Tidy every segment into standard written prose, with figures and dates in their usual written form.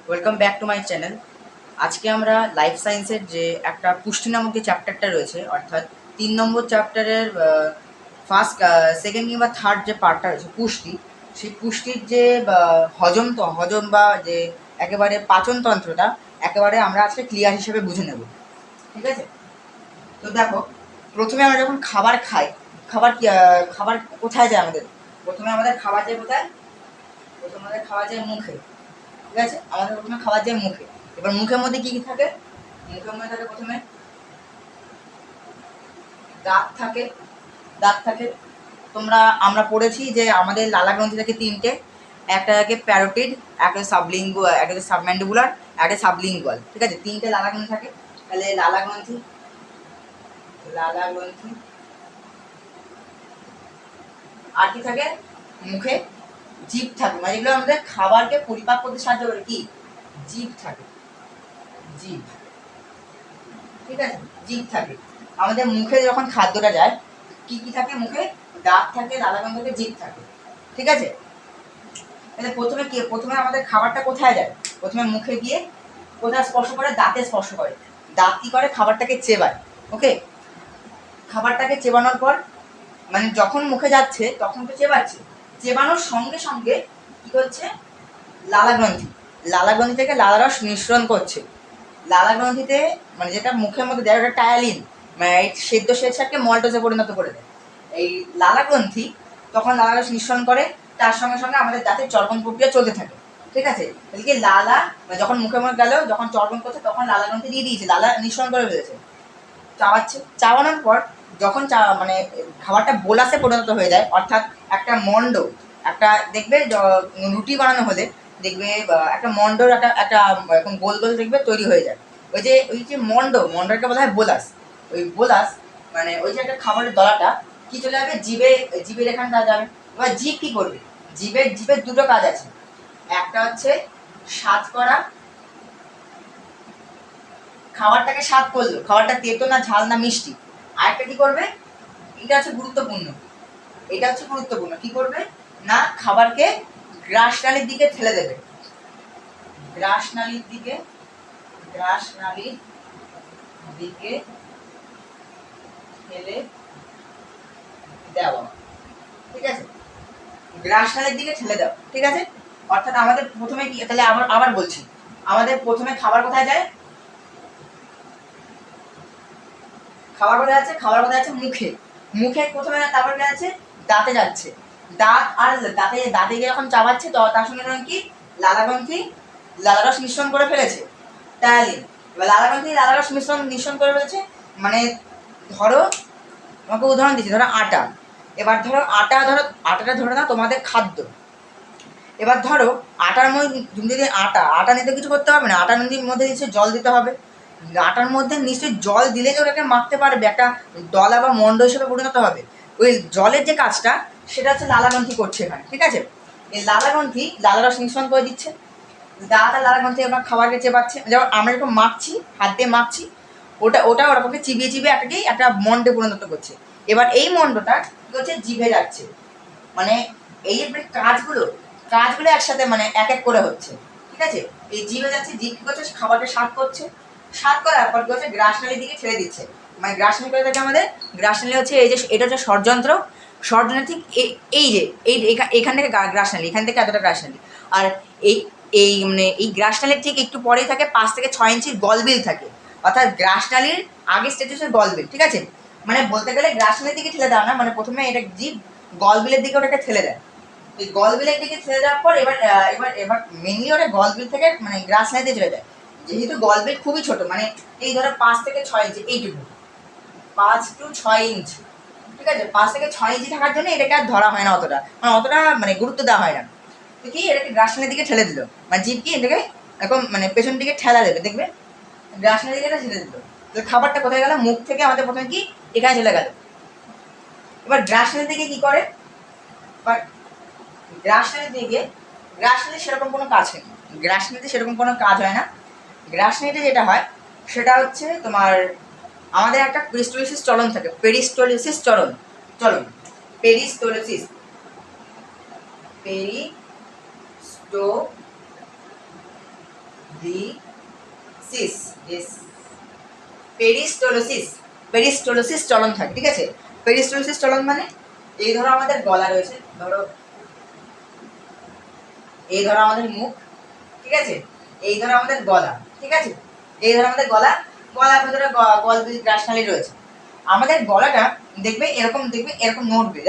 Welcome back to my channel. আজকে আমরা life সায়েন্সের যে একটা পুষ্টি নামক যে চ্যাপ্টারটা রয়েছে, অর্থাৎ 3 নম্বর চ্যাপ্টারের ফার্স্ট, সেকেন্ড কিংবা থার্ড যে পার্টটা রয়েছে পুষ্টি, সেই পুষ্টির যে হজম বা যে একেবারে পাচনতন্ত্রটা একেবারে আমরা আজকে ক্লিয়ার হিসেবে বুঝে নেব। ঠিক আছে? তো দেখো, প্রথমে আমরা যখন খাবার খাই, খাবার কোথায় যায় আমাদের? প্রথমে আমাদের খাবার যায় কোথায়? প্রথমে আমাদের খাবার যায় মুখে। ঠিক আছে, আমাদের প্রথমে খাবার যায় মুখে। এবার মুখের মধ্যে কি কি থাকে? মুখের মধ্যে থাকে প্রথমে দাঁত থাকে। দাঁত থাকে। আমরা পড়েছি যে আমাদের লালা গ্রন্থি থাকে তিনটে। একটা থাকে প্যারোটিড, একটা সাবলিঙ্গুয়াল, একটা সাবম্যান্ডিবুলার, একটা সাবলিঙ্গুয়াল। ঠিক আছে, তিনটে লালা গ্রন্থি থাকে। তাহলে লালা গ্রন্থি আর কি থাকে? মুখে জিভ থাকে, মানে যেগুলো আমাদের খাবারকে পরিপাক করতে সাহায্য করে, কি? জিভ থাকে, জিভ। ঠিক আছে, জিভ থাকে। আমাদের মুখে যখন খাদ্যটা যায়, কি কি থাকে মুখে? দাঁত থাকে, লালাগ্রন্থি থাকে, জিভ থাকে। ঠিক আছে, তাহলে প্রথমে আমাদের খাবারটা কোথায় যায়? প্রথমে মুখে গিয়ে কোথায় স্পর্শ করে? দাঁতে স্পর্শ করে। দাঁত কি করে? খাবারটাকে চেবায়। ওকে, খাবারটাকে চেবানোর পর, মানে যখন মুখে যাচ্ছে তখন তো চেবাচ্ছে, চেবানোর সঙ্গে সঙ্গে কি করছে? লালাগ্রন্থি, লালাগ্রন্থি থেকে লালারস নিঃসরণ করছে। লালাগ্রন্থিতে, মানে যেটা মুখের মধ্যে দেয় ওটা টায়ালিন, মানে এই সেদ্ধ স্বেচ্ছাকে মল্টোজে পরিণত করে দেয়। এই লালাগ্রন্থি তখন লালারস নিঃসরণ করে, তার সঙ্গে সঙ্গে আমাদের দাঁতের চর্বণ প্রক্রিয়া চলতে থাকে। ঠিক আছে, তাহলে কি মানে যখন মুখের মধ্যে গেল, যখন চর্বণ করছে তখন লালাগ্রন্থি দিয়ে দিয়েছে, লালা নিঃসরণ করে ফেলেছে, চাবাচ্ছে। চাবানোর পর যখন মানে খাবারটা বোলাসে পরিণত হয়ে যায়, অর্থাৎ একটা মণ্ড, একটা দেখবে রুটি বানানো হলে দেখবে একটা মণ্ডর একটা একটা এখন গোল গোল দেখবে তৈরি হয়ে যায়। ওই যে মণ্ডকে বলা হয় বোলাস। ওই বোলাস মানে ওই যে একটা খাবারের দলাটা কি চলে যাবে? জিভের এখানটা যাবে। এবার জিভ কি করবে? জিভের দুটো কাজ আছে। একটা হচ্ছে স্বাদ করা, খাবারটাকে স্বাদ করলো, খাবারটা তেতো না ঝাল না মিষ্টি। আরেকটা কি করবে? এটা হচ্ছে গুরুত্বপূর্ণ, কি করবে না? খাবারকে গ্রাসনালীর দিকে ঠেলে দেবে। গ্রাসনালীর দিকে গ্রাসনালীর দিকে ঠেলে দেওয়া। ঠিক আছে, গ্রাসনালীর দিকে ঠেলে দেওয়া। ঠিক আছে, অর্থাৎ আমাদের প্রথমে কি, তাহলে আবার আবার বলছি, আমাদের প্রথমে খাবার কোথায় যায়? খাবার কোথায় আছে? মুখে। মুখে প্রথমে, তারপর কি আছে? দাঁতে যাচ্ছে। দাঁত আর দাঁতে গিয়ে যখন চাবাচ্ছে, তো তার সঙ্গে যখন কি লালাগ্রন্থি লালারস মিশ্রণ করে ফেলেছে, টায়ালিন। এবার লালাগ্রন্থি লালারস মিশ্রণ করে ফেলেছে, মানে ধরো, তোমাকে উদাহরণ দিচ্ছি, ধরো আটা। এবার ধরো আটাটা ধরে নাও তোমাদের খাদ্য। এবার ধরো আটার মধ্যে তুমি যদি আটা নিতে কিছু করতে হবে না, আটার মধ্যে নিশ্চয়ই জল দিতে হবে। আটার মধ্যে নিশ্চয়ই জল দিলে যে ওটাকে মাখতে পারবে, একটা দলা বা মণ্ড হিসেবে পরিণত হবে। ওই জলের যে কাজটা, সেটা হচ্ছে লালাগ্রন্থি করছে এখানে। ঠিক আছে, এই লালাগ্রন্থি লালারস মিশ্রণ করে দিচ্ছে। দাঁত আর লালাগ্রন্থি এবার খাবারকে চেবাচ্ছে, যেমন আমরা যখন মাখছি, হাত দিয়ে মাখছি, ওটা ওরকমকে চিবিয়ে চিবিয়ে একটা মণ্ডে পরিণত করছে। এবার এই মণ্ডটা কি হচ্ছে? জিভে যাচ্ছে। মানে এই যে কাজগুলো কাজগুলো একসাথে, মানে এক এক করে হচ্ছে। ঠিক আছে, এই জিভে যাচ্ছে, জিভ কি করছে? খাবারটা স্বাদ করছে। স্বাদ করার পর কি হচ্ছে? গ্রাসনালীর দিকে ছেড়ে দিচ্ছে। মানে গ্রাসনালী করে থাকে আমাদের, গ্রাসনালী হচ্ছে এই যে, এটা হচ্ছে ষড়যন্ত্র। ষড়যন্ত্র ঠিক এই যে এখান থেকে গ্রাসনালী, এখান থেকে এতটা গ্রাসনালী। আর এই এই মানে এই গ্রাসনালীর ঠিক একটু পরেই থাকে 5 থেকে 6 ইঞ্চির গলবিল থাকে। অর্থাৎ গ্রাসনালীর আগের স্টেজ হচ্ছে গলবিল। ঠিক আছে, মানে বলতে গেলে গ্রাসনালীর দিকে ঠেলে দেওয়া না, মানে প্রথমে এটা জিভ গলবিলের দিকে ওটাকে ঠেলে দেয়। এই গলবিলের দিকে ঠেলে দেওয়ার পর এবার মেনলি ওটা গলবিল থেকে মানে গ্রাসনালীতে চলে যায়। যেহেতু গলবিল খুবই ছোট, মানে এই ধরো 5 থেকে 6 ইঞ্চি, এইটুকু 5 to 6 ইঞ্চি। ঠিক আছে, 5 থেকে 6 ইঞ্চি থাকার জন্য এটাকে আর ধরা হয় না অতটা, মানে গুরুত্ব দেওয়া হয় না। তো কি, এটাকে গ্রাসনালীর দিকে ঠেলে দিল, মানে জিভ কি এটাকে এখন মানে পেছন দিকে ঠেলা দেবে, দেখবে গ্রাসনালীর দিকে এটা ঠেলে দিল। তো খাবারটা কোথায় গেল? মুখ থেকে আমাদের প্রথমে কি এখানে চলে গেল। এবার গ্রাসনালীর দিকে কি করে? এবার গ্রাসনালীর সেরকম কোনো কাজ হয় না। গ্রাসনালীতে সেরকম কোনো কাজ হয় না। গ্রাসনালীতে যেটা হয় সেটা হচ্ছে তোমার, আমাদের একটা পেরিস্টোলিসিস চলন থাকে, পেরিস্টোলিসিস চলন পেরিস্টোলিসিস পেরিস্টোলিসিস পেরিস্টোলোসিস, পেরিস্টোলোসিস, পেরিস্টোলোসিস চলন থাকে, ঠিক আছে। পেরিস্টোলোসিস চলন মানে এই ধরো আমাদের গলা রয়েছে, ধরো এই ধরো আমাদের মুখ, ঠিক আছে, এই ধরো আমাদের গলা, ঠিক আছে, এই ধরো আমাদের গলা, গলার ভেতরে গলবিল গ্রাসনালী রয়েছে। আমাদের গলাটা দেখবে এরকম, দেখবে এরকম নড়বে,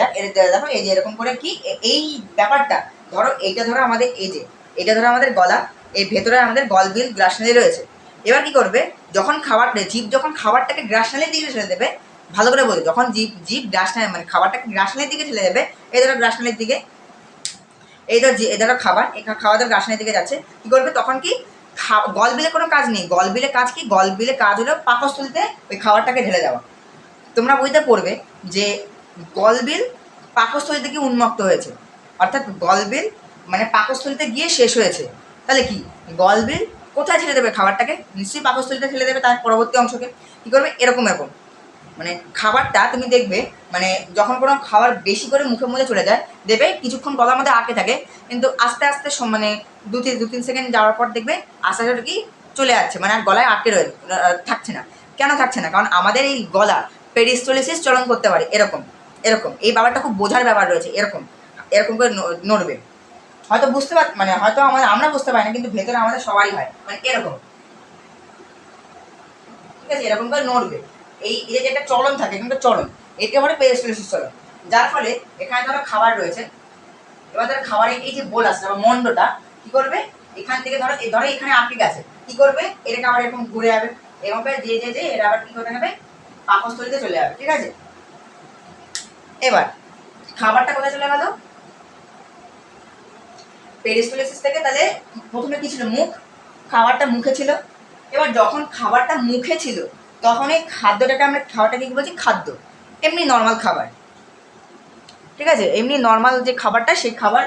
দেখো এই যে এরকম করে কি এই ব্যাপারটা, ধরো এইটা ধরো আমাদের এই যে এটা ধরো আমাদের গলা, এই ভেতরে আমাদের গলবিল গ্রাসনালী রয়েছে। এবার কি করবে, যখন খাবারটা জীব যখন খাবারটাকে গ্রাসনালীর দিকে ঠেলে দেবে, ভালো করে বলি, যখন জীব গ্রাসনালী মানে খাবারটাকে গ্রাসনালীর দিকে ঠেলে দেবে, এই ধরো গ্রাসনালীর দিকে, এই ধরো খাবার, এই খাওয়া দাওয়া গ্রাসনালীর দিকে যাচ্ছে, কি করবে তখন কি গলবিলে কোনো কাজ নেই, গলবিলে কাজ কি, গলবিলে কাজ হলো পাকস্থলীতে ওই খাবারটাকে ঢেলে দেওয়া। তোমরা বইতে পড়বে যে গলবিল পাকস্থলী থেকে উন্মুক্ত হয়েছে, অর্থাৎ গলবিল মানে পাকস্থলীতে গিয়ে শেষ হয়েছে। তাহলে কি গলবিল কোথায় ছেড়ে দেবে খাবারটাকে, নিশ্চয়ই পাকস্থলীতে ছেড়ে দেবে তার পরবর্তী অংশকে। কী করবে এরকম এরকম, মানে খাবারটা তুমি দেখবে মানে যখন কোনো খাবার বেশি করে মুখের মধ্যে চলে যায়, দেবে কিছুক্ষণ গলার মধ্যে আটকে থাকে, কিন্তু আস্তে আস্তে মানে দু তিন সেকেন্ড যাওয়ার পর দেখবে আস্তে আস্তে কি চলে যাচ্ছে, মানে আর গলায় আটকে থাকছে না। কেন থাকছে না, কারণ আমাদের এই গলা পেরিস্টোলিসিস চলন করতে পারে এরকম এরকম, এই ব্যাপারটা খুব বোঝার ব্যাপার রয়েছে, এরকম এরকম করে নড়বে। হয়তো বুঝতে মানে হয়তো আমরা বুঝতে পারি না, কিন্তু ভেতরে আমাদের সবারই হয়, মানে এরকম, ঠিক আছে, এরকম করে নড়বে। এই যে একটা চলন থাকে, কিন্তু চলন একে বলে পেরিস্টোলিসিস চলন। যার ফলে এখানে ধরো খাবার রয়েছে, এবার ধরো খাবারের এই যে বোলাস বা মন্ডটা কি করবে, এখান থেকে ধরো এখানে আটকে গেছে, কি করবে এটাকে আবার এরকম ঘুরে যাবে, এরকম করে যে এরা আবার কি করতে হবে পাকস্থলীতে চলে যাবে, ঠিক আছে। এবার খাবারটা কোথায় চলে গেল, পেরিস্টোলিসিস থেকে, তাহলে প্রথমে কি ছিল মুখ, খাবারটা মুখে ছিল। এবার যখন খাবারটা মুখে ছিল তখন এই খাদ্যটাকে আমরা খাবারটাকে কি বলছি খাদ্য, এমনি নর্মাল খাবার, ঠিক আছে, এমনি নর্মাল যে খাবারটা সেই খাবার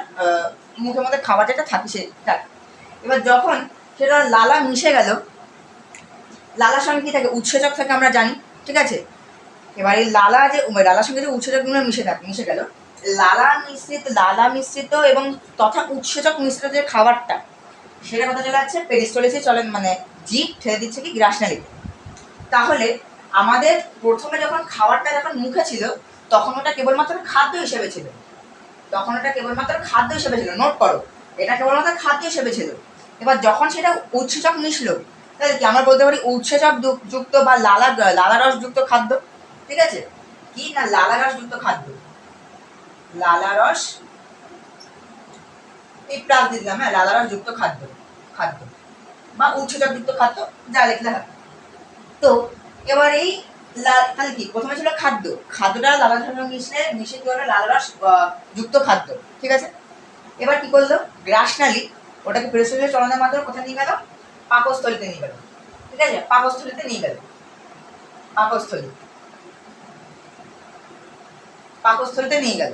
মুখের মধ্যে খাবার যেটা থাকে সে থাকে। এবার যখন সেটা লালা মিশে গেল, লালার সঙ্গে কী থাকে উৎসেচক থাকে আমরা জানি, ঠিক আছে। এবার এই লালার সঙ্গে যে উৎসেচকগুলো মিশে গেল, লালা মিশ্রিত এবং তথা উৎসেচক মিশ্রিত যে খাবারটা, সেটা কথা চলে যাচ্ছে পেরিস্টোলিসিস চলেন, মানে জিভ ঠেলে দিচ্ছে কি গ্রাসনালীতে। তাহলে আমাদের প্রথমে যখন খাবারটা যখন মুখে ছিল তখন ওটা কেবলমাত্র খাদ্য হিসেবে ছিল, নোট করো, এটা কেবলমাত্র খাদ্য হিসেবে ছিল। এবার যখন সেটা উৎসেচক মিশলো, তাহলে কি আমরা বলতে পারি উৎসেচক যুক্ত বা লালারস যুক্ত খাদ্য, ঠিক আছে, কি না লালারস যুক্ত খাদ্য, লালারস এই প্লাস দিলাম, হ্যাঁ লালারস যুক্ত খাদ্য বা উৎসেচক যুক্ত খাদ্য, যা লিখলে হবে। তো এবার এই তাহলে কি প্রথমে ছিল খাদ্যটা লালার সঙ্গে মিশে কি হলো লালারস যুক্ত খাদ্য, ঠিক আছে। এবার কি করলো গ্রাসনালী ওটাকে পেরিস্টোলিসিস চলনের মাধ্যমে কোথায় নিয়ে গেল, পাকস্থলীতে নিয়ে গেল, ঠিক আছে, পাকস্থলীতে নিয়ে গেল, পাকস্থলীতে নিয়ে গেল।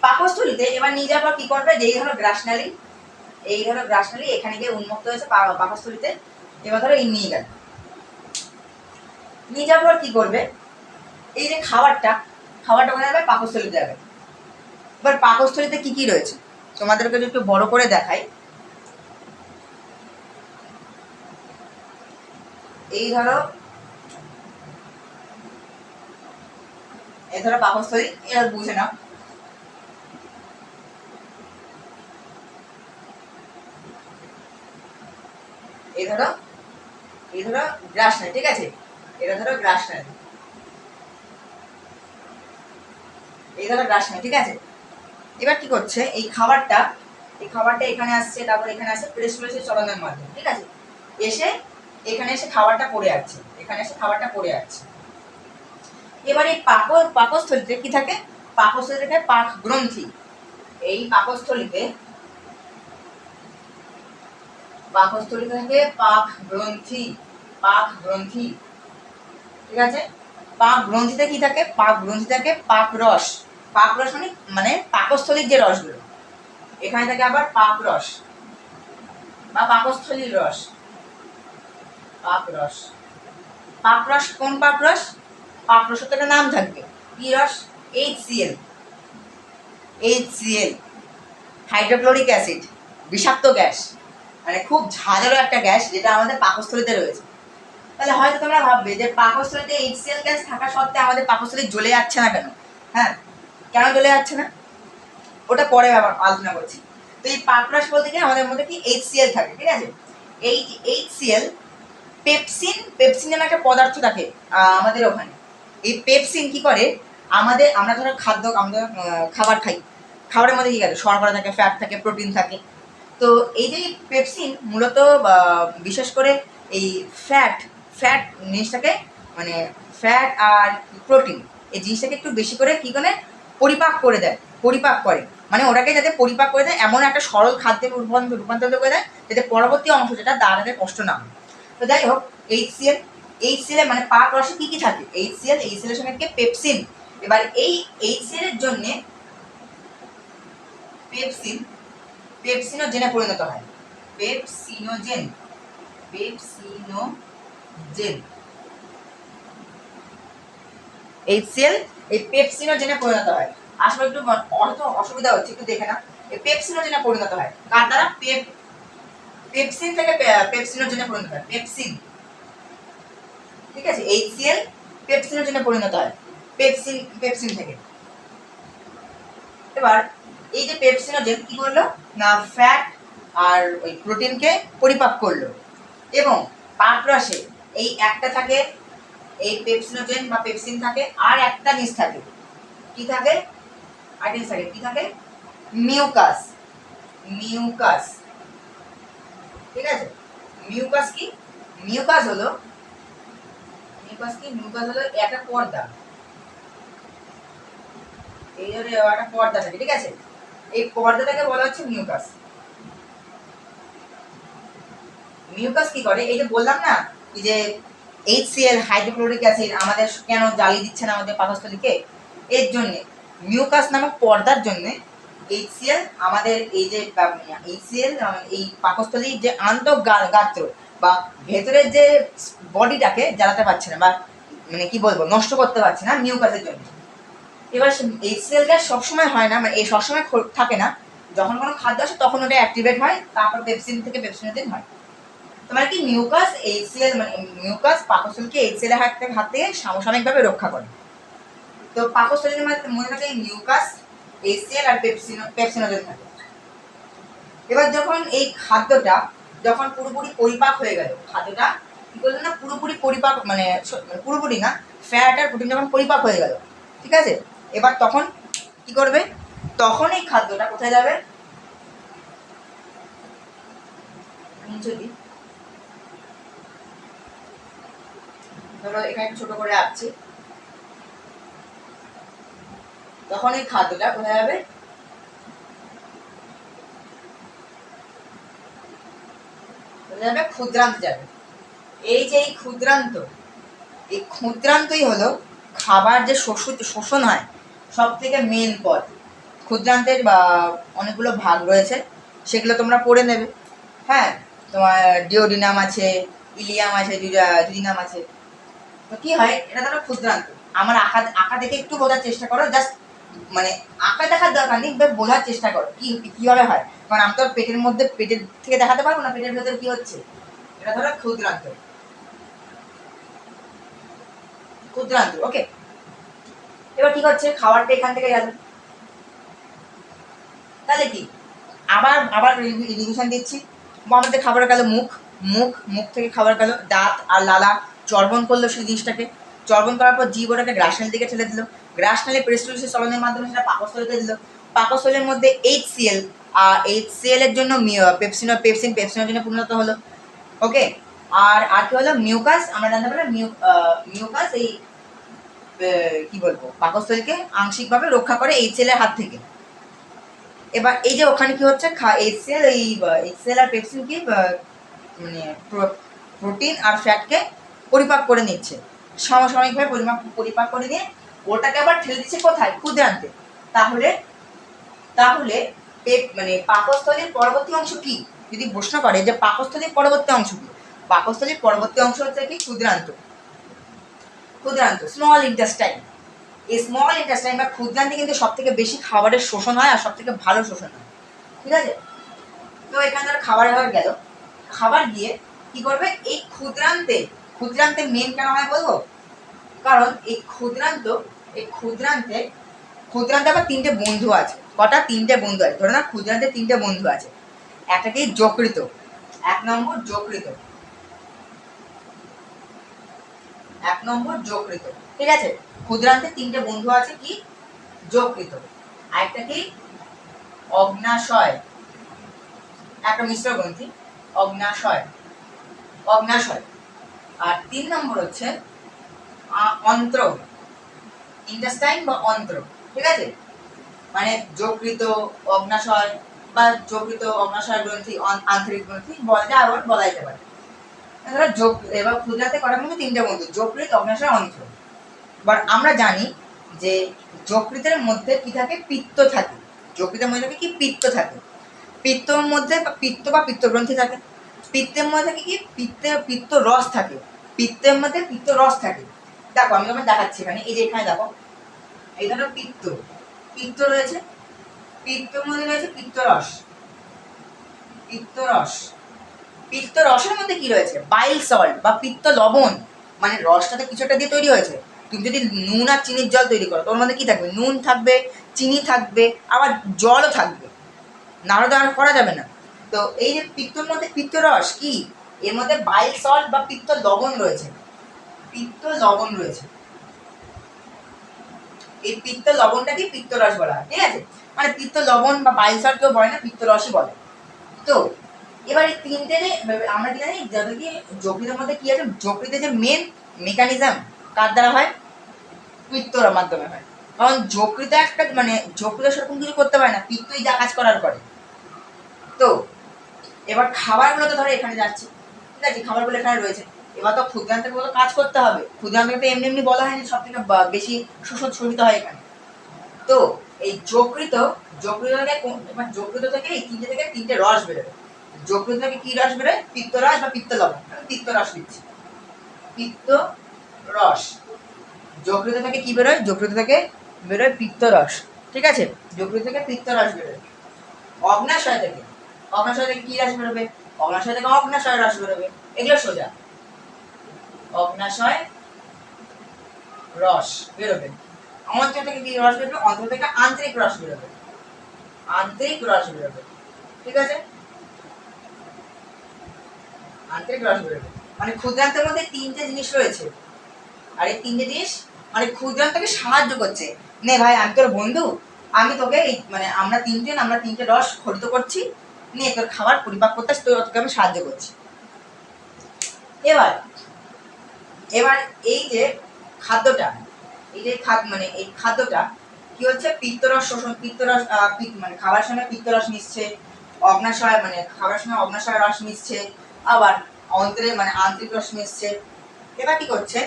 পাকস্থলীতে এবার নিয়ে যাওয়ার পর কি করবে, যেই ধরো গ্রাসনালী এখানে গিয়ে উন্মুক্ত হয়েছে পাকস্থলীতে, এবার ধরো এই নিয়ে যাওয়ার পর কি করবে, এই যে খাবারটা কোথায় যাবে পাকস্থলীতে যাবে। এবার পাকস্থলীতে কি কি রয়েছে তোমাদেরকে যদি একটু বড় করে দেখাই, এই ধরো পাকস্থলী, এবার বুঝে নাও, এই ধরো গ্রাসনালী, ঠিক আছে, এটা ধরো গ্রাসনালী, ঠিক আছে। এবার কি করছে এই খাবারটা এখানে আসছে, তারপর এখানে আসছে পেরিস্টোলিসিস চলনের মাধ্যমে, ঠিক আছে, এখানে এসে খাবারটা পড়ে যাচ্ছে, এবার এই পাকস্থলীতে কি থাকে, পাকস্থলীতে পাক গ্রন্থি, এই পাকস্থলীতে থাকে পাক গ্রন্থি, ঠিক আছে। পাক গ্রন্থিতে কি থাকে, পাক রস, মানে পাকস্থলীর যে রসগুলো, এখানে থাকে আবার পাক রস বা পাকস্থলীর রস, পাক রস কোন পাক রস, একটা নাম থাকবে, কি রস, HCl, হাইড্রোক্লোরিক অ্যাসিড, বিষাক্ত গ্যাস, মানে খুব ঝাঁঝালো একটা গ্যাস যেটা আমাদের পাকস্থলীতে রয়েছে। তাহলে হয়তো তোমরা ভাববে যে পাকস্থলীতে HCl গ্যাস থাকা সত্ত্বেও আমাদের পাকস্থলী জ্বলে যাচ্ছে না কেন? হ্যাঁ, কেন জ্বলে যাচ্ছে না ওটা পরে আবার আলোচনা করছি। তো এই পাকরাস বলতে কি আমাদের মধ্যে কি HCl থাকে, ঠিক আছে? এই HCl পেপসিন নামে একটা পদার্থ থাকে আমাদের ওখানে। এই পেপসিন কি করে, আমরা ধরো আমরা খাবার খাই, খাবারের মধ্যে কি থাকে, শর্করা থাকে, ফ্যাট থাকে, প্রোটিন থাকে। তো এই যে পেপসিন মূলত বিশেষ করে এই ফ্যাট জিনিসটাকে, মানে ফ্যাট আর প্রোটিন এই জিনিসটাকে একটু বেশি করে কি করে পরিপাক করে, মানে ওটাকে যাতে পরিপাক করে দেয় এমন একটা সরল খাদ্যে রূপান্তরিত করে দেয়, যাতে পরবর্তী অংশ যেটা দাঁড়াতে কষ্ট না হয়। তো যাই হোক, HCl মানে পাক রসে কি কি থাকে, HCl এর সঙ্গে কি পেপসিন। এবার এই HCl এর জন্য পেপসিনোজেনে পরিণত হয়। পেপসিনোজেন HCl এই পেপসিনোজেনে পরিণত হয়। আসলে একটু অর্থ অসুবিধা হচ্ছে, একটু দেখে না। এই পেপসিনোজেনে পরিণত হয় কার দ্বারা? পেপসিন থেকে পেপসিনোজেনে পরিণত হয়। ঠিক আছে, HCl পেপসিনোজেনে পরিণত হয় পেপসিন থেকে। এবার এই যে পেপসিনোজেন কি করলো না, ফ্যাট আর ওই প্রোটিনকে পরিপাক করলো, এবং পাকরসে এই একটা থাকে, এই পেপসিনোজেন বা পেপসিন থাকে, আর একটা জিনিস থাকে, কি থাকে, কি থাকে, মিউকাস। ঠিক আছে, মিউকাস কি, মিউকাস হলো একটা পর্দা, এই যে একটা পর্দা থাকে, ঠিক আছে, এই পর্দাটাকে বলা হচ্ছে মিউকাস। মিউকাস কি করে, এই যে বললাম না যে HCl হাইড্রোক্লোরিক অ্যাসিড আমাদের কেন জ্বালিয়ে দিচ্ছে না আমাদের পাকস্থলীকে, এর জন্য মিউকাস নামক পর্দার জন্য HCl আমাদের এই যে HCl এই পাকস্থলীর যে আন্তঃগাত্র বা ভেতরের যে বডিটাকে জ্বালাতে পারছে না, বা মানে কি বলবো, নষ্ট করতে পারছে না মিউকাসের জন্য। এবার HCl গ্যাস সবসময় হয় না, মানে এই সবসময় থাকে না, যখন কোনো খাদ্য আসে তখন ওটা অ্যাক্টিভেট হয়, তারপর পেপসিন থেকে পেপসিনোজেন হয়। তোমার কি মিউকাস HCl মানে মিউকাস পাকস্থলীকে HCl এর হাত থেকে সাময়িকভাবে রক্ষা করে। তো পাকস্থলীর মধ্যে থাকে মিউকাস, HCl আর পেপসিনোজেন থাকে। এবার যখন এই খাদ্যটা যখন পুরোপুরি পরিপাক হয়ে গেল, খাদ্যটা কি করলো না, পুরোপুরি পরিপাক মানে পুরোপুরি না, ফ্যাট আর প্রোটিন যখন পরিপাক হয়ে গেল, ঠিক আছে, এবার তখন কি করবে, তখন এই খাদ্যটা কোথায় যাবে, যদি ধরো এখানে ছোট করে আঁকছি, তখন এই খাদ্যটা কোথায় যাবে, ক্ষুদ্রান্ত যাবে। এই যে এই ক্ষুদ্রান্তই হলো খাবার যে শোষণ হয় সব থেকে মেন পথ। ক্ষুদ্রান্তের বা অনেকগুলো ভাগ রয়েছে, সেগুলো তোমরা পড়ে নেবে। হ্যাঁ, তোমার ডিওডিনাম আছে, ইলিয়াম আছে, জুডিনাম আছে। তো কি হয়, এটা ধরো ক্ষুদ্রান্ত। আমার আঁকা দেখে একটু বোঝার চেষ্টা করো, জাস্ট মানে আঁকা দেখার দরকার নেই, বোঝার চেষ্টা করো কিভাবে হয়, কারণ আমি তো পেটের থেকে দেখাতে পারবো না পেটের ভেতরে কি হচ্ছে। এটা ধরো ক্ষুদ্রান্ত, ওকে। এবার কি হচ্ছে, খাবারটা এখান থেকে গেল, তাহলে কি আবার আবার রিভিশন দিচ্ছি। আমাদের খাবার গেল মুখ থেকে খাবার গেল দাঁত আর লালা চর্বণ করলো সেই জিনিসটাকে, চর্বণ করার পর জীব ওটাকে গ্রাসনালীর দিকে ঠেলে দিল, গ্রাসনালী পেরিস্টালসিস চলনের মাধ্যমে সেটা পাকস্থলীতে দিল, পাকস্থলীর মধ্যে HCl HCl এর জন্য পেপসিনের জন্য পরিণত হলো, ওকে। আর কি হলো, মিউকাস, আমরা জানতে পারলাম মিউকাস এই কি বলবো, পাকস্থলীকে আংশিকভাবে রক্ষা করে HCl এর হাত থেকে। এবার এই যে ওখানে কি হচ্ছে, HCl আর পেপসিন কি মানে প্রোটিন আর ফ্যাটকে পরিপাক করে নিচ্ছে, সাময়িকভাবে পরিপাক করে নিয়ে ওটাকে আবার ঠেলে দিচ্ছে কোথায়, ক্ষুদ্রান্তে। তাহলে তাহলে মানে পাকস্থলীর পরবর্তী অংশ কি, যদি প্রশ্ন করে যে পাকস্থলীর পরবর্তী অংশ কি, পাকস্থলীর পরবর্তী অংশ হচ্ছে কি, ক্ষুদ্রান্ত স্মল ইন্টেস্টাইন। এই স্মল ইন্টেস্টাইন বা ক্ষুদ্রান্তে কিন্তু সব থেকে বেশি খাবারের শোষণ হয় আর সব থেকে ভালো শোষণ হয়, ঠিক আছে। তো এখানে খাবার গেল, খাবার গিয়ে কি করবে, এই ক্ষুদ্রান্তে, ক্ষুদ্রান্তে মেন কেন হয় বলবো, কারণ এই ক্ষুদ্রান্তে আবার তিনটে বন্ধু আছে। কটা? তিনটে বন্ধু আছে। ধরো না ক্ষুদ্রান্তে তিনটে বন্ধু আছে। একটা কি যকৃত, 1 নম্বর যকৃত, 1 নম্বর যকৃত, ঠিক আছে। ক্ষুদ্রান্তে তিনটে বন্ধু আছে, কি? যকৃত। আরেকটা কি? অগ্নাশয়, একটা মিশ্র গ্রন্থি, অগ্নাশয়, অগ্নাশয়। আর 3 নম্বর হচ্ছে অন্ত্র, ইন্টেস্টাইন বা অন্ত্র, ঠিক আছে। মানে যকৃত, অগ্নাশয় বা যকৃত অগ্নাশয় গ্রন্থি, আন্তরিক গ্রন্থি বলা যায়, আবার বলা যেতে পারে। এবার ক্ষুদ্রান্তে কটার মধ্যে তিনটে বন্ধু, যকৃত, অগ্নাশয়, অন্ত্র। এবার আমরা জানি যে যকৃতের মধ্যে কি থাকে? পিত্ত থাকে। যকৃতের মধ্যে কি? পিত্ত থাকে। পিত্তর মধ্যে পিত্ত বা পিত্তগ্রন্থি থাকে। পিত্তের মধ্যে কি? পিত্ত রস থাকে। পিত্তের মধ্যে পিত্ত রস থাকে। দেখো আমি তোমাকে দেখাচ্ছি এখানে, এই যে এখানে দেখো, এই ধরো পিত্ত রয়েছে, পিত্তর মধ্যে রয়েছে পিত্তরস, পিত্তরস। পিত্ত রসের মধ্যে কি রয়েছে? বাইল সল্ট বা পিত্ত লবণ। মানে রসটাতে কিছু একটা দিয়ে তৈরি হয়েছে। তুমি যদি নুন আর চিনির জল তৈরি করো, তোর মধ্যে কি থাকবে? নুন থাকবে, চিনি থাকবে, আবার জলও থাকবে, নাড়া দাঁড় করা যাবে না। তো এই যে পিত্তর মধ্যে পিত্তরস কি, এর মধ্যে বাইল সল্ট বা পিত্ত লবণ রয়েছে, পিত্ত লবণ রয়েছে। এই পিত্ত লবণটাকে পিত্তরস বলা হয়, ঠিক আছে। মানে পিত্ত লবণ বা বাইল সল্ট কেউ বলে না, পিত্তরসই বলে। তো এবার এই তিনটে যে আমরা কি জানি, যাদের কি যকৃতের মধ্যে কি আছে, যকৃতের যে মেন মেকানিজম কার দ্বারা হয়? পিত্তর মাধ্যমে হয়। কারণ যকৃত একটা মানে যকৃত সেরকম কিছু করতে পারে না, পিত্তই যা কাজ করার করে। তো এবার খাবারগুলো তো ধরো এখানে যাচ্ছে, ঠিক আছে, খাবারগুলো এখানে রয়েছে। এবার তো ক্ষুদ্রান্তের মতো কাজ করতে হবে। ক্ষুদ্রান্তকে তো এমনি এমনি বলা হয়নি সব থেকে বেশি শোষিত হয় এখানে। তো এই যকৃত থেকে এই তিনটে রস বেরোবে। যকৃত থেকে কি রস বেরোয়? পিত্ত রস বা পিত্ত লবণ। আমি পিত্ত রস দিচ্ছি, পিত্ত রস। যকৃত থেকে কি বেরোয়? যকৃত থেকে বেরোয় পিত্ত রস, ঠিক আছে। যকৃত থেকে পিত্ত রস বেরোয়। অগ্নাশয় থেকে কি রস বেরোবে? অগ্নাশয় থেকে অগ্নাশয় রস বেরোবে। এগুলো সোজা, অগ্নাশয় রস বেরোবে। অন্ত্র থেকে কি রস বেরোবে? অন্ত্র থেকে আন্তরিক রস বেরোবে, আন্তরিক রস বেরোবে, ঠিক আছে, আন্তরিক রস বেরোবে। মানে ক্ষুদ্রান্তের মধ্যে তিনটে জিনিস রয়েছে, আর এই তিনটে জিনিস মানে ক্ষুদ্রান্তকে সাহায্য করছে। নে ভাই, আমি তোর বন্ধু, আমি তোকে মানে আমরা তিনটে রস খরিত করছি, নে তোর খাবার পরিপাক করতে তোকে আমি সাহায্য করছি। এবার এই যে খাদ্যটা, এই খাদ্যটা কি হচ্ছে? পিত্তরস শোষণ, পিত্তরস মানে খাবারের সঙ্গে পিত্তরস মিশছে, অগ্নাশয় মানে খাবারের সঙ্গে অগ্নাশয় রস মিশছে, আবার অন্ত্রে মানে আন্তরিক রস মিশছে। এবার কি করছে?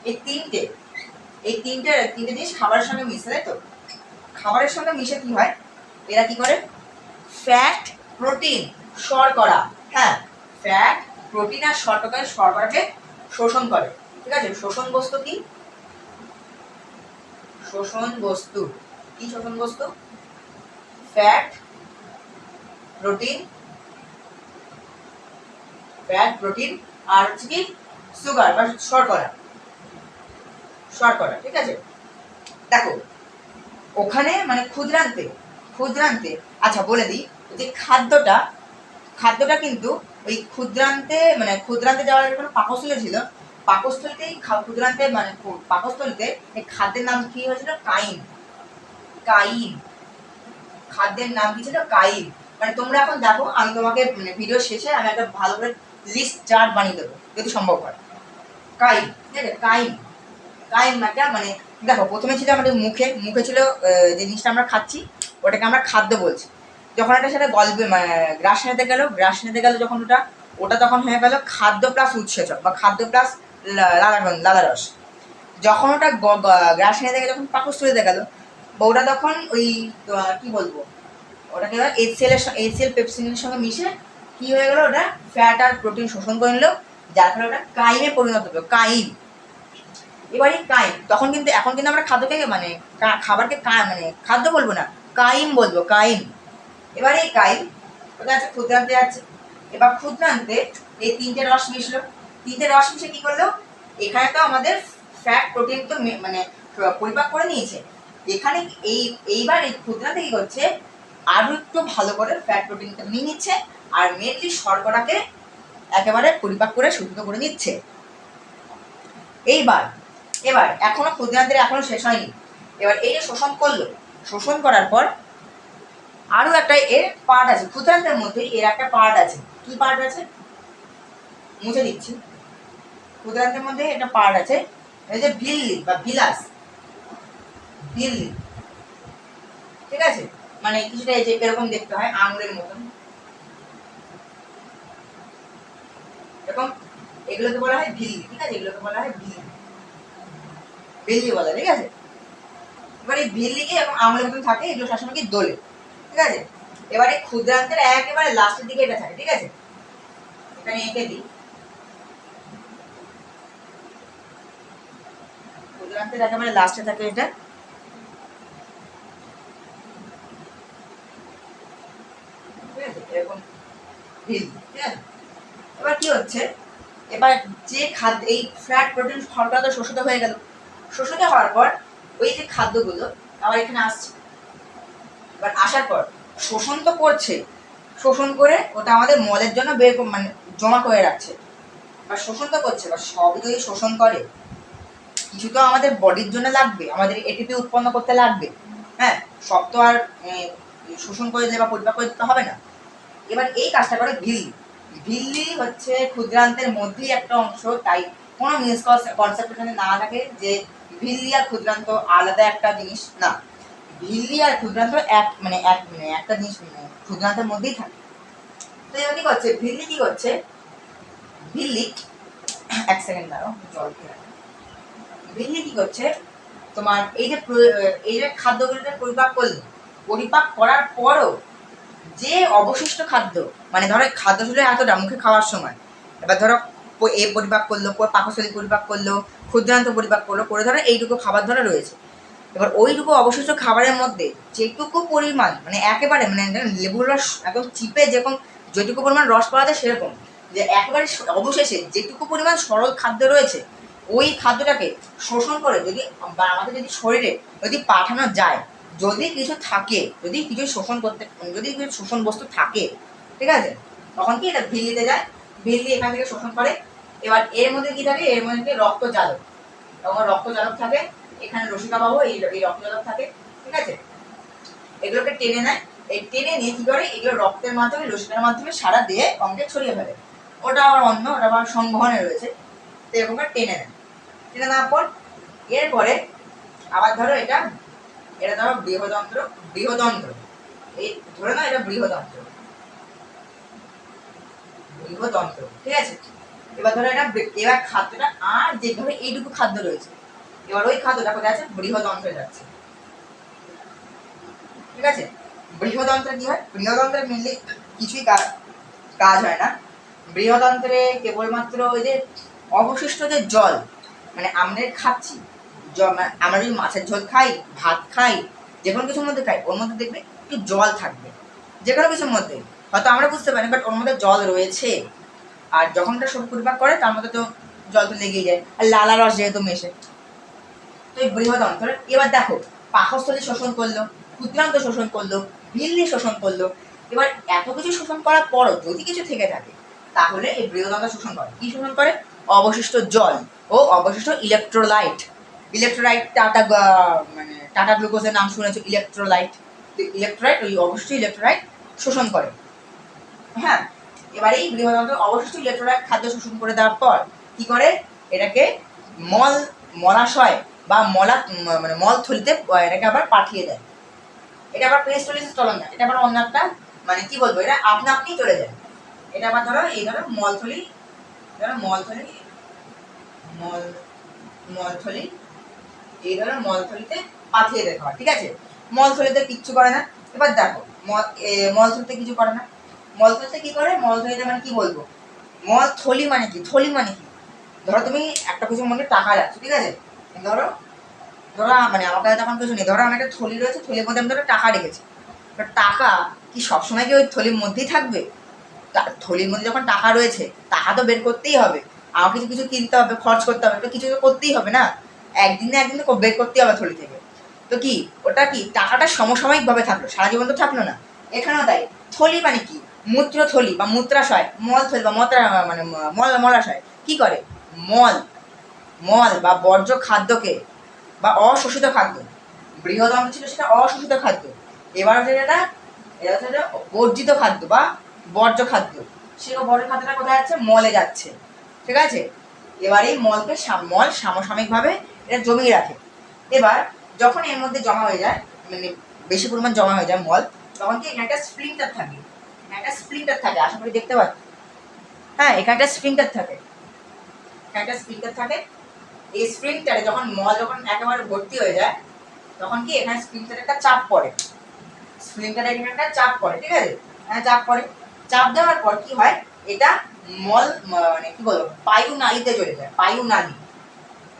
এই তিনটে জিনিস খাবারের সঙ্গে মিশে, তাই তো? খাবারের সঙ্গে মিশে কি হয়? এরা কি করে? ফ্যাট, প্রোটিন, শর্করা, হ্যাঁ, ফ্যাট, প্রোটিন আর শর্করাকে শোষণ করে, ঠিক আছে। শোষণ বস্তু কি? শোষণ বস্তু কি? শোষণ বস্তু ফ্যাট, প্রোটিন, আর হচ্ছে কি সুগার বা শর্করা, ঠিক আছে। দেখো ওখানে মানে ক্ষুদ্রান্তে আচ্ছা বলে দিই যে খাদ্যটা কিন্তু ওই ক্ষুদ্রান্তে যাওয়ার কোনো পাকস্থলী ছিল, পাকস্থলীতেই পাকস্থলীতে এই খাদ্যের নাম কি হয়েছিল? কাইন। খাদ্যের নাম কি ছিল? কাইন। মানে তোমরা এখন দেখো, আমি তোমাকে মানে ভিডিও শেষে আমি একটা ভালো করে লিস্ট চার্ট বানিয়ে দেবো যদি সম্ভব হয়। কাইন, ঠিক আছে, কাইন মানে দেখো প্রথমে ছিল আমাদের মুখে ছিল যে জিনিসটা আমরা খাচ্ছি, ওটাকে আমরা খাদ্য বলছি। যখন এটা সেটা গল্পে গ্রাস নিতে গেল যখন ওটা তখন হয়ে গেল খাদ্য প্লাস উৎসেচক বা খাদ্য প্লাস লালারস। যখন ওটা গ্রাস নিতে গেলে, যখন পাকস্থলীতে গেল, ওটা তখন ওই কি বলবো, ওটাকে এইচসিএল পেপসিনের সঙ্গে মিশে কি হয়ে গেল? ওটা ফ্যাট আর প্রোটিন শোষণ করে নিল, যার ফলে ওটা কাইনে পরিণত হলো, কাইন। এবার এই কাইম তখন কিন্তু, এখন কিন্তু আমরা খাদ্যকে মানে খাবারকে মানে খাদ্য বলবো না, কাইম বলবো, কাইম। এবার এই কাইম ওটা আছে ক্ষুদ্রান্তে যাচ্ছে, এবার ক্ষুদ্রান্তে এই তিনটে রস মিশলো, তিনটে রস মিশে কি করলো, এখানে তো আমাদের ফ্যাট প্রোটিন তো মানে পরিপাক করে নিয়েছে, এখানে এইবার এই ক্ষুদ্রান্তে কি করছে, আরো একটু ভালো করে ফ্যাট প্রোটিনটা নিয়ে নিচ্ছে, আর মেনলি শর্করাকে একেবারে পরিপাক করে শুদ্ধ করে নিচ্ছে। এবার এখনো ক্ষুদ্রান্তের এখনো শেষ হয়নি। এবার এই যে শোষণ করলো, শোষণ করার পর আরো একটা এর পার্ট আছে, ক্ষুদ্রান্তের মধ্যে এর একটা পার্ট আছে। কি পার্ট আছে মুছে দিচ্ছি। ক্ষুদ্রান্তের মধ্যে একটা পার্ট আছে, এই যে ভিল্লি বা ভিলাস, ভিল্লি, ঠিক আছে, মানে কিছুটা এই যে এরকম দেখতে হয় আঙুলের মতন এরকম, এগুলোকে বলা হয় ভিল্লি, ঠিক আছে, এগুলোকে বলা হয় ভিল্লি, ভিল্লি বলা, ঠিক আছে। এবার এই ভিল্লিকে এরকম আঙুলের মতন থাকে, এগুলো সবসময় কি দোলে, ঠিক আছে। এবারে ক্ষুদ্রান্তের একেবারে লাস্টের দিকে এটা থাকে, ঠিক আছে, এখানে এঁকে দিই, ক্ষুদ্রান্তের একেবারে লাস্টে থাকে এটা, ঠিক আছে, এরকম ভিল্লি, ঠিক আছে। এবার কি হচ্ছে, এবার যে খাদ্য এই ফ্যাট প্রোটিন শর্করা তো শোষিত হয়ে গেল, শোষিত হওয়ার পর ওই যে খাদ্যগুলো আবার এখানে আসছে, এবার আসার পর শোষণ তো করছে, শোষণ করে ওটা আমাদের মলের জন্য বের মানে জমা করে রাখছে, বা শোষণ তো করছে, বা সবই যদি শোষণ করে কিছু তো আমাদের বডির জন্য লাগবে, আমাদের এটিপি উৎপন্ন করতে লাগবে, হ্যাঁ, সব তো আর শোষণ করে দিলে বা পরিপাক করে দিতে হবে না। এবার এই কাজটা করে ভিল্লি, ভিল্লি হচ্ছে ক্ষুদ্রান্তের মধ্যেই একটা অংশ, তাই কোনো মিসকনসেপ্ট এখানে না থাকে যে ভিল্লি আর ক্ষুদ্রান্ত আলাদা একটা জিনিস, না, ভিল্লি আর ক্ষুদ্রান্ত একটা জিনিস, ক্ষুদ্রান্তের মধ্যেই থাকে। তো এবার কি করছে ভিল্লি, কি করছে ভিল্লি, এক সেকেন্ড দাঁড়াও জল খেয়ে, ভিল্লি কি করছে তোমার এই যে খাদ্যগুলোকে পরিপাক করলো, পরিপাক করার পরও যে অবশিষ্ট খাদ্য, মানে ধরো খাদ্য ছিল এতটা মুখে খাওয়ার সময়, এবার ধরো এ পরিপাক করলো, পাকস্থলী পরিপাক করলো, ক্ষুদ্রান্ত পরিপাক করলো, করে ধরো এইটুকু খাবার ধরে রয়েছে, এবার ওইটুকু অবশিষ্ট খাবারের মধ্যে যেটুকু পরিমাণ, মানে একেবারে মানে লেবুর রস একদম চিপে যেরকম যেটুকু পরিমাণ রস পাওয়া যায় সেরকম, যে একেবারে অবশেষে যেটুকু পরিমাণ সরল খাদ্য রয়েছে ওই খাদ্যটাকে শোষণ করে যদি বা আমাদের যদি শরীরে যদি পাঠানো যায়, যদি কিছু থাকে, যদি কিছু শোষণ করতে, যদি কিছু শোষণ বস্তু থাকে, ঠিক আছে, তখন কি এটা ভিল্লিতে যায়, ভিল্লি এখান থেকে শোষণ করে। এবার এর মধ্যে কি থাকে, এর মধ্যে রক্তজালক, তখন রক্তজালক থাকে, এখানে রসিকা বাবু এই রক্তজালক থাকে, ঠিক আছে, এগুলোকে টেনে নেয়, এই টেনে নিয়ে কি করে এগুলো রক্তের মাধ্যমে রসিকার মাধ্যমে সারা দেহে অঙ্গে ছড়িয়ে ফেলে, ওটা আবার অন্য, ওটা আবার সংবহনে রয়েছে, তো এরকম টেনে নেয়, টেনে নেওয়ার পর এরপরে আবার ধরো এটা, এটা ধরো বৃহদন্ত্র, বৃহদন্ত্র এই ধরে না, এটা বৃহদন্ত্র, বৃহদন্ত্র, ঠিক আছে। এবার ধরো এটা, এবার খাদ্যটা আর যে ধরো এইটুকু খাদ্য রয়েছে, এবার ওই খাদ্যটা কোথায় আছে, বৃহদন্ত্রে যাচ্ছে, ঠিক আছে। বৃহদন্ত্রে কি হয়, বৃহদন্ত্রে মেনলি কিছুই কাজ হয় না, বৃহদন্ত্রে কেবলমাত্র ওই যে অবশিষ্ট যে জল, মানে আমরা খাচ্ছি আমরা যদি মাছের ঝোল খাই, ভাত খাই, যে কোনো কিছুর মধ্যে খাই, ওর মধ্যে দেখবে একটু জল থাকবে, যে কোনো কিছুর মধ্যে হয়তো আমরা বুঝতে পারি, বাট ওর মধ্যে জল রয়েছে, আর যখন এটা সব পরিপাক করে তার মধ্যে তো জল তো লেগেই যায়, আর লালা রস যেহেতু মেশে, তো এই বৃহদন্ত্র এবার দেখো পাকস্থলী শোষণ করলো, ক্ষুদ্রান্ত শোষণ করলো, ভিল্লি শোষণ করলো, এবার এত কিছু শোষণ করার পরও যদি কিছু থেকে থাকে তাহলে এই বৃহদন্ত্র শোষণ করে, কি শোষণ করে, অবশিষ্ট জল ও অবশিষ্ট ইলেকট্রোলাইট, ইলেকট্রোলাইট মানে টাটা গ্লুকোজের নাম শুনেছো, ইলেকট্রোলাইট, ইলেকট্রোলাইট ওই অবশিষ্ট ইলেকট্রোলাইট শোষণ করে, হ্যাঁ। এবার এই বৃহদন্ত্র অবশিষ্ট ইলেকট্রোলাইট খাদ্য শোষণ করে দেওয়ার পর কি করে, এটাকে মলাশয় বা মানে মলথলিতে এটাকে আবার পাঠিয়ে দেয়, এটা আবার পেরিস্টোলিসিস চলন না, এটা আবার অন্য একটা, মানে কি বলবো, এটা আপনা আপনি চলে যায়, এটা আবার ধরো এই ধরো মলথলি, ধরো মলথলি, মলথলি, এই ধরো মলথলিতে পাঠিয়ে দেওয়া হয়, ঠিক আছে, মলথলিতে কিচ্ছু করে না। এবার দেখো মলথলিতে কিছু করে না, মলথলিতে কি করে, মলথলিতে মানে কি বলবো, মলথলি মানে কি, থলি মানে কি, ধরো তুমি একটা কিছুর মধ্যে টাকা রাখছো, ঠিক আছে, ধরো ধরো মানে আমার কাছে তখন কিছু নেই, ধরো আমার একটা থলি রয়েছে, থলির মধ্যে আমি ধরো টাকা রেখেছি, টাকা কি সবসময় কি ওই থলির মধ্যেই থাকবে, থলির মধ্যে যখন টাকা রয়েছে, টাকা তো বের করতেই হবে, আমার কিছু কিছু কিনতে হবে, খরচ করতে হবে, তো কিছু তো করতেই হবে না, একদিন না একদিন তো বের করতেই হবে থলি থেকে। তো কি ওটা কি টাকাটা সমসাময়িকভাবে থাকলো, সারা জীবন তো থাকলো না। এখানেও তাই, থলি মানে কি, মূত্রথলি বা মূত্রাশয়, মলথলি বা মানে মলাশয় কি করে, মল মল বা বর্জ্য খাদ্যকে বা অশোষিত খাদ্য, বৃহদন্ত ছিল সেটা অশোষিত খাদ্য, এবার হচ্ছে এটা বর্জিত খাদ্য বা বর্জ্য খাদ্য, সেই বর্জ্য খাদ্যটা কোথায় যাচ্ছে, মলে যাচ্ছে, ঠিক আছে। এবার এই মলকে মল সামসাময়িকভাবে এটা জমিয়ে রাখে। এবার যখন এর মধ্যে জমা হয়ে যায়, মানে বেশি পরিমাণ জমা হয়ে যায় মল, তখন কি এখানে একটা স্প্লিন্টার থাকে, একটা স্প্লিন্টার থাকে, আশা করি দেখতে পাচ্ছি, হ্যাঁ এখানে একটা স্প্লিন্টার থাকে, এখানে একটা স্প্লিন্টার থাকে। এই স্প্লিন্টারে যখন মল যখন একেবারে ভর্তি হয়ে যায়, তখন কি এখানে স্প্লিন্টারে একটা চাপ পড়ে, স্প্লিন্টারে এখানে একটা চাপ পড়ে, ঠিক আছে, এখানে চাপ পড়ে, চাপ দেওয়ার পর কি হয়, এটা মল মানে কি বলবো পায়ু নালীতে চলে যায়, পায়ু নালী,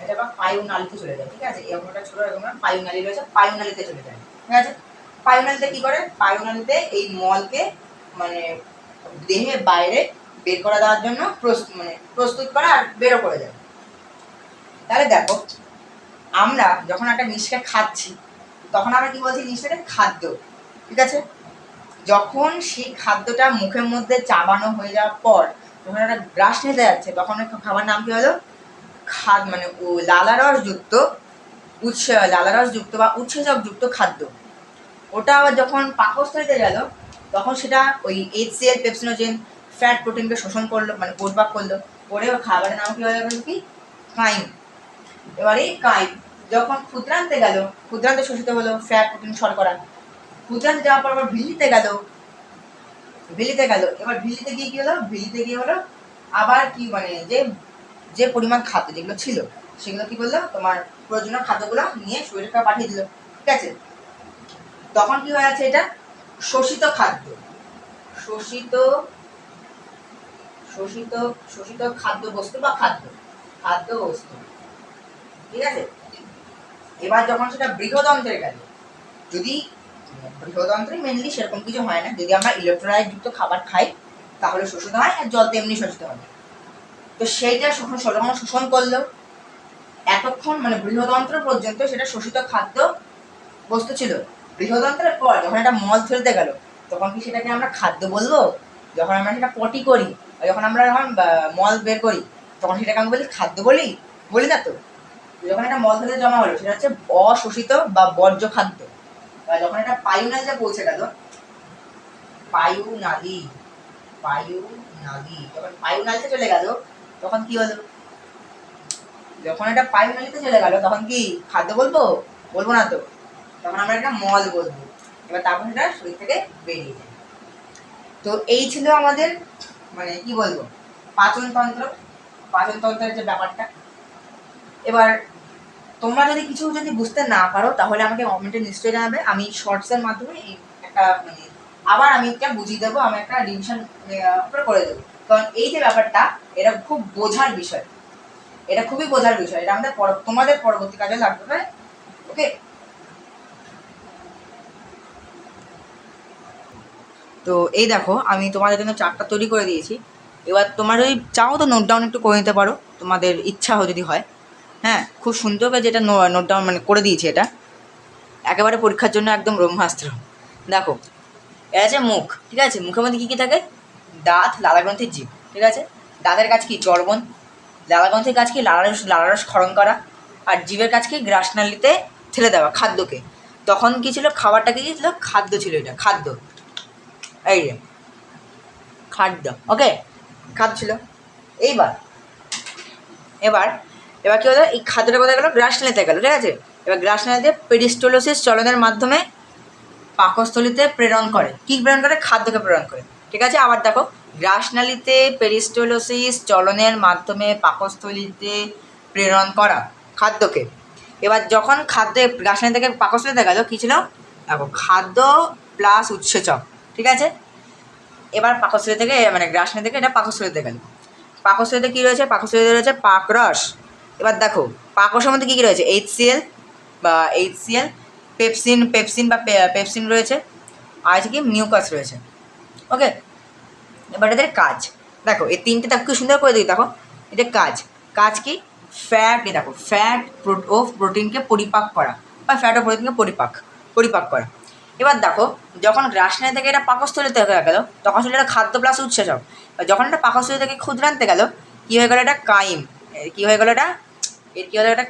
এটা বা পায়ু নালীতে চলে যায়, ঠিক আছে, এরকম একটা ছোট এরকম পায়ু নালী রয়েছে, পায়ু নালীতে চলে যায়, ঠিক আছে। পায়ু নালীতে কি করে, পায়ু নালীতে এই মলকে মানে দেহের বাইরে বের করে দেওয়ার জন্য প্রস্তুত করে আর বেরো করে দেয়। তাহলে দেখো, আমরা যখন একটা জিনিসকে খাচ্ছি, তখন আমরা কি বলছি, জিনিসটাকে খাদ্য, ঠিক আছে। যখন সেই খাদ্যটা মুখের মধ্যে চাবানো হয়ে যাওয়ার পর যখন একটা গ্রাস নিতে যাচ্ছে, তখন খাবার নাম কি হলো, মানে লালারসযুক্ত লালারসযুক্ত বা উৎসেচকযুক্ত খাদ্য। ওটা আবার যখন পাকস্থলিতে গেল, তখন সেটা ওই HCl পেপসিনোজেন ফ্যাট প্রোটিনকে শোষণ করলো, মানে পরিপাক করলো, করে ওর খাবারের নাম কি হয়ে গেল, কি কাইম। এবারে কাইম যখন ক্ষুদ্রান্তে গেল, ক্ষুদ্রান্তে শোষিত হলো ফ্যাট প্রোটিন শর্করা, ক্ষুদ্রান্তে যাওয়ার পর আবার ভিলিতে গেল, এবার ভিলিতে গিয়ে কি হলো, ভিলিতে গিয়ে হলো আবার কি মানে যে যে পরিমাণ খাদ্য যেগুলো ছিল সেগুলো কি করলো, তোমার প্রয়োজনীয় খাদ্যগুলো নিয়ে শরীরকে পাঠিয়ে দিল, ঠিক আছে। তখন কি হয়ে আছে, এটা শোষিত খাদ্য, শোষিত শোষিত শোষিত খাদ্য বস্তু বা খাদ্য বস্তু, ঠিক আছে। এবার যখন সেটা বৃহদন্ত্রে গেল, যদি বৃহদন্ত্রে মেনলি সেরকম কিছু হয় না, যদি আমরা ইলেকট্রোলাইট যুক্ত খাবার খাই তাহলে শোষিত হয়, আর জল তো এমনি শোষিত হবে। তো সেইটা যখন শোষণ করলো, এতক্ষণ মানে বৃহদন্ত্র পর্যন্ত সেটা শোষিত খাদ্য বস্তু ছিল। বৃহদন্ত্রের পর যখন এটা মল ফেলতে গেল, তখন কি সেটাকে আমরা খাদ্য বলবো? যখন আমরা সেটা পটি করি, যখন আমরা যখন মল বের করি, তখন সেটাকে আমি বলি খাদ্য বলি না তো। যখন এটা মল ফেলতে জমা হলো, সেটা হচ্ছে অশোষিত বা বর্জ্য খাদ্য। যখন এটা পায়ু নালীতে পৌঁছে গেল, পায়ু নালী যখন পায়ু নালীতে চলে গেল, তখন কি হলো, যখন এটা পায়ু নালীতে চলে গেল, তখন কি খাদ্য বলবো না তো, তখন আমরা এটা মল বলবো। এবার তারপর সেটা শরীর থেকে বেরিয়ে যায়। তো এই ছিল আমাদের মানে কি বলবো পাচনতন্ত্রের যে ব্যাপারটা। এবার তোমরা যদি বুঝতে না পারো, তাহলে আমাকে কমেন্টে নিশ্চয়ই জানাবে, আমি শর্টসের মাধ্যমে এই একটা মানে আবার আমি এটা বুঝিয়ে দেবো, আমি একটা রিভিশন করে দেবো। কারণ এই যে ব্যাপারটা, এটা খুব বোঝার বিষয়, এটা খুবই বোঝার বিষয়, এটা আমাদের তোমাদের পরবর্তী কাজে লাগতে পারে। ওকে, তো এই দেখো আমি তোমাদের জন্য চার্টটা তৈরি করে দিয়েছি। এবার তোমরা যদি চাও তো নোট ডাউন একটু করে নিতে পারো, তোমাদের ইচ্ছা যদি হয়। হ্যাঁ, খুব সুন্দর করে যেটা নোট ডাউন মানে করে দিয়েছি, এটা একেবারে পরীক্ষার জন্য একদম ব্রহ্মাস্ত্র। দেখো, এটা আছে মুখ, ঠিক আছে, মুখের মধ্যে কী কী থাকে, দাঁত, লালাগ্রন্থির জীব, ঠিক আছে। দাঁতের কাজ কি, চর্বণ। লালাগ্রন্থির কাজ কি, লালারস ক্ষরণ করা। আর জীবের কাজ কি, গ্রাসনালীতে ঠেলে দেওয়া খাদ্যকে। তখন কি ছিল, খাবারটা কি ছিল, খাদ্য ছিল, এটা খাদ্য, এই যে খাদ্য, ওকে, খাদ্য ছিল। এইবার এবার এবার কী হলো, এই খাদ্যটা কোথায় গেলো, গ্রাসনালীতে গেলো, ঠিক আছে। এবার গ্রাসনালীতে পেরিস্টোলোসিস চলনের মাধ্যমে পাকস্থলীতে প্রেরণ করে, কি প্রেরণ করে, খাদ্যকে প্রেরণ করে, ঠিক আছে। আবার দেখো, গ্রাসনালীতে পেরিস্টোলোসিস চলনের মাধ্যমে পাকস্থলীতে প্রেরণ করা খাদ্যকে। এবার যখন খাদ্য গ্রাসনালী থেকে পাকস্থলীতে গেল, কী ছিল, দেখো খাদ্য প্লাস উৎসেচক, ঠিক আছে। এবার পাকস্থলী থেকে মানে গ্রাসনালী থেকে এটা পাকস্থলীতে গেল, পাকস্থলীতে কী রয়েছে, পাকস্থলীতে রয়েছে পাকরস। এবার দেখো পাকরসের মধ্যে কী কী রয়েছে, HCl, পেপসিন রয়েছে, আর আছে কি মিউকাস রয়েছে, ওকে। এবার এদের কাজ দেখো, এই তিনটে দেখো কি সুন্দর করে দিই। দেখো এটা কাজ, কাজ কি? ফ্যাট, দেখো ফ্যাট ও প্রোটিনকে পরিপাক করা, বা ফ্যাট ও প্রোটিনকে পরিপাক করা। এবার দেখো যখন রাসায়নিক থেকে এটা পাকস্থলীতে হয়ে গেল, তখন ছিল এটা খাদ্য প্লাস উৎসেচক। যখন এটা পাকস্থলী থেকে ক্ষুদ্রান্তে গেল, কী হয়ে গেলো? এটা কাইম। কী হয়ে গেলো? এটা কী হলো? এটা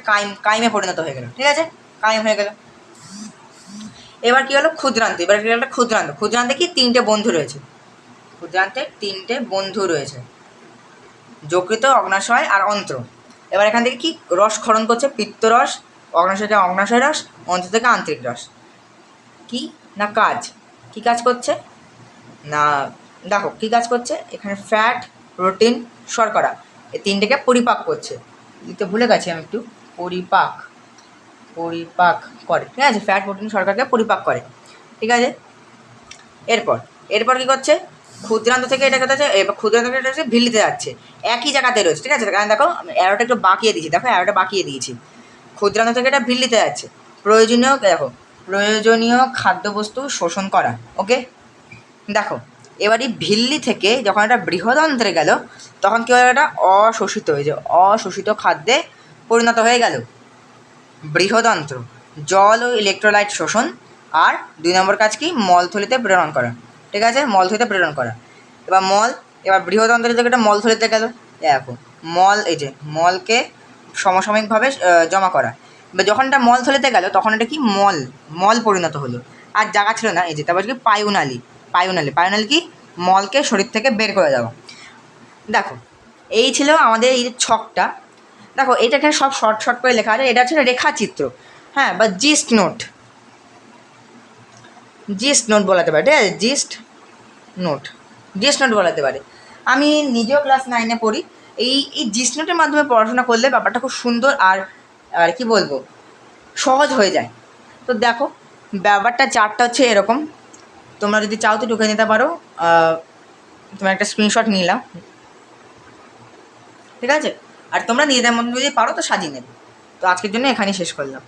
কাইমে পরিণত হয়ে গেল। ঠিক আছে, কাইম হয়ে গেল। এবার কী হলো? ক্ষুদ্রান্ত। এবার কী হলো? ক্ষুদ্রান্তে কি তিনটে বন্ধু রয়েছে, ক্ষুদ্রান্তে তিনটে বন্ধু রয়েছে, যকৃত, অগ্নাশয় আর অন্ত্র। এবার এখান থেকে কি রস ক্ষরণ করছে? পিত্তরস। অগ্নাশয় থেকে অগ্নাশয় রস, অন্ত্র থেকে আন্তরিক রস। কি না কাজ? কি কাজ করছে না? দেখো কী কাজ করছে এখানে? ফ্যাট, প্রোটিন, শর্করা, এই তিনটেকে পরিপাক করছে। দিতে ভুলে গেছি আমি একটু। পরিপাক করে। ঠিক আছে, ফ্যাট, প্রোটিন, শর্করাকে পরিপাক করে। ঠিক আছে, এরপর কী করছে? ক্ষুদ্রান্ত থেকে এটা কথা হচ্ছে, এবার ক্ষুদ্রান্ত থেকে এটা হচ্ছে ভিল্লিতে যাচ্ছে, একই জায়গাতে রয়েছে। ঠিক আছে, কারণ দেখো অ্যারোটা একটু বাঁকিয়ে দিয়েছি, দেখো অ্যারোটা বাঁকিয়ে দিয়েছি। ক্ষুদ্রান্ত থেকে এটা ভিল্লিতে যাচ্ছে, প্রয়োজনীয় খাদ্যবস্তু শোষণ করা। ওকে, দেখো এবার এই ভিল্লি থেকে যখন এটা বৃহদন্ত্রে গেল, তখন কী হয়? এটা অশোষিত হয়েছে, অশোষিত খাদ্যে পরিণত হয়ে গেল। বৃহদন্ত্র, জল ও ইলেকট্রোলাইট শোষণ, আর 2 নম্বর কাজ কি? মলথলিতে প্রেরণ করা। ঠিক আছে, মলথলিতে প্রেরণ করা। এবার বৃহদন্ত্রের থেকে এটা মলথলিতে গেল। দেখো এই যে মলকে সমসাময়িকভাবে জমা করা। এবার যখন এটা মলথলিতে গেল, তখন এটা কি মল পরিণত হলো, আর জায়গা ছিল না। এই যে তারপর কি? পায়ুনালি কি? মলকে শরীর থেকে বের করে দেওয়া। দেখো এই ছিল আমাদের এই ছকটা। দেখো এটা এখানে সব শর্ট করে লেখা আছে, এটা হচ্ছে রেখাচিত্র, হ্যাঁ, বা জিস্ট নোট বলাতে পারে। ঠিক আছে, জিস্ট নোট বলাতে পারে। আমি নিজেও ক্লাস 9-এ পড়ি। এই জিস্ট নোটের মাধ্যমে পড়াশোনা করলে ব্যাপারটা খুব সুন্দর আর কি বলবো, সহজ হয়ে যায়। তো দেখো ব্যাপারটা চার্টটা হচ্ছে এরকম। তোমরা যদি চাও তো ঢুকে নিতে পারো। তোমার একটা স্ক্রিনশট নিলাম। ঠিক আছে, আর তোমরা নিজেদের মধ্যে যদি পারো তো সাজিয়ে নেবে। তো আজকের জন্য এখানেই শেষ করলাম।